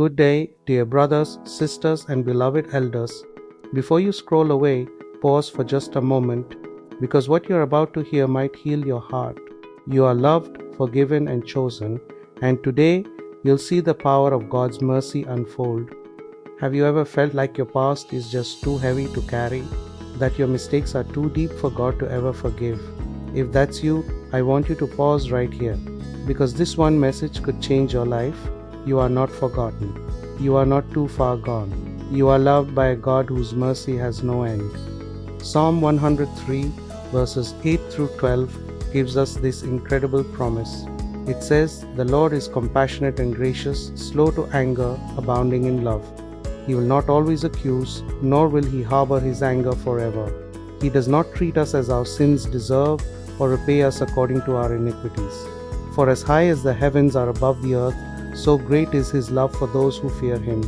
Good day, dear brothers, sisters, and beloved elders. Before you scroll away, pause for just a moment, because what you're about to hear might heal your heart. You are loved, forgiven, and chosen, and today you'll see the power of God's mercy unfold. Have you ever felt like your past is just too heavy to carry? That your mistakes are too deep for God to ever forgive? If that's you, I want you to pause right here, because this one message could change your life. You are not forgotten. You are not too far gone. You are loved by a God whose mercy has no end. Psalm 103 verses 8 through 12 gives us this incredible promise. It says, "The Lord is compassionate and gracious, slow to anger, abounding in love. He will not always accuse, nor will he harbor his anger forever. He does not treat us as our sins deserve, or repay us according to our iniquities. For as high as the heavens are above the earth, so great is his love for those who fear him.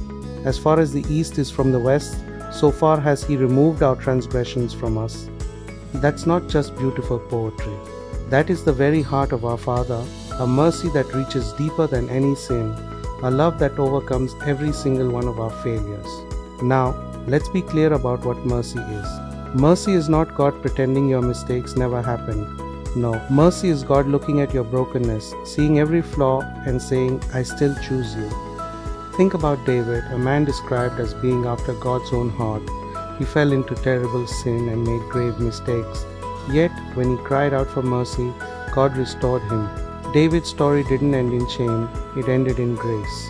As far as the east is from the west, so far has he removed our transgressions from us." That's not just beautiful poetry. That is the very heart of our Father, a mercy that reaches deeper than any sin, a love that overcomes every single one of our failures. Now, let's be clear about what mercy is. Mercy is not God pretending your mistakes never happened. No, mercy is God looking at your brokenness, seeing every flaw and saying, "I still choose you." Think about David, a man described as being after God's own heart. He fell into terrible sin and made grave mistakes. Yet, when he cried out for mercy, God restored him. David's story didn't end in shame, it ended in grace.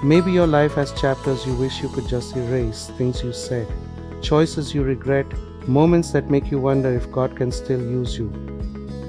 Maybe your life has chapters you wish you could just erase, things you said, choices you regret, moments that make you wonder if God can still use you.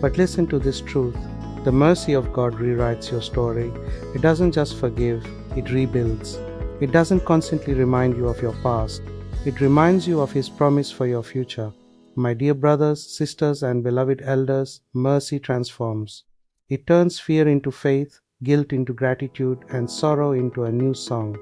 But listen to this truth. The mercy of God rewrites your story. It doesn't just forgive, it rebuilds. It doesn't constantly remind you of your past. It reminds you of His promise for your future. My dear brothers, sisters, and beloved elders, mercy transforms. It turns fear into faith, guilt into gratitude, and sorrow into a new song.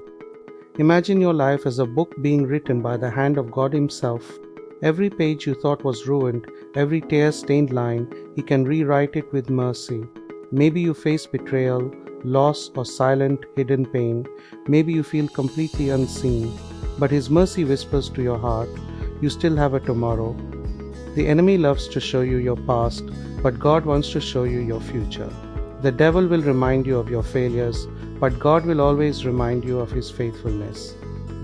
Imagine your life as a book being written by the hand of God Himself. Every page you thought was ruined, every tear-stained line, He can rewrite it with mercy. Maybe you face betrayal, loss, or silent, hidden pain. Maybe you feel completely unseen. But His mercy whispers to your heart, you still have a tomorrow. The enemy loves to show you your past, but God wants to show you your future. The devil will remind you of your failures, but God will always remind you of His faithfulness.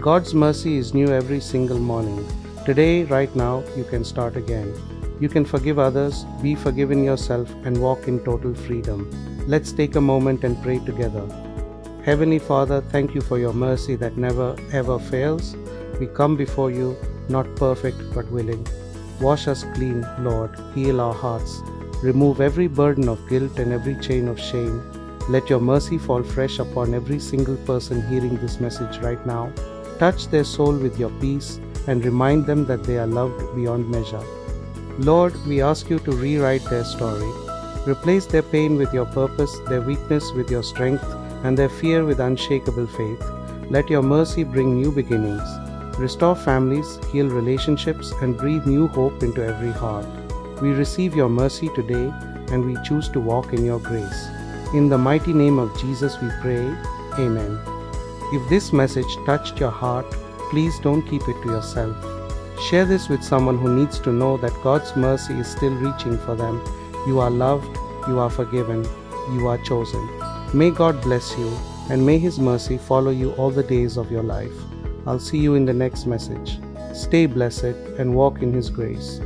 God's mercy is new every single morning. Today, right now, you can start again. You can forgive others, be forgiven yourself, and walk in total freedom. Let's take a moment and pray together. Heavenly Father, thank you for your mercy that never ever fails. We come before you, not perfect but willing. Wash us clean, Lord. Heal our hearts. Remove every burden of guilt and every chain of shame. Let your mercy fall fresh upon every single person hearing this message right now. Touch their soul with your peace and remind them that they are loved beyond measure. Lord, we ask you to rewrite their story. Replace their pain with your purpose, their weakness with your strength, and their fear with unshakable faith. Let your mercy bring new beginnings. Restore families, heal relationships, and breathe new hope into every heart. We receive your mercy today, and we choose to walk in your grace. In the mighty name of Jesus we pray. Amen. If this message touched your heart, please don't keep it to yourself. Share this with someone who needs to know that God's mercy is still reaching for them. You are loved, you are forgiven, you are chosen. May God bless you, and may His mercy follow you all the days of your life. I'll see you in the next message. Stay blessed and walk in His grace.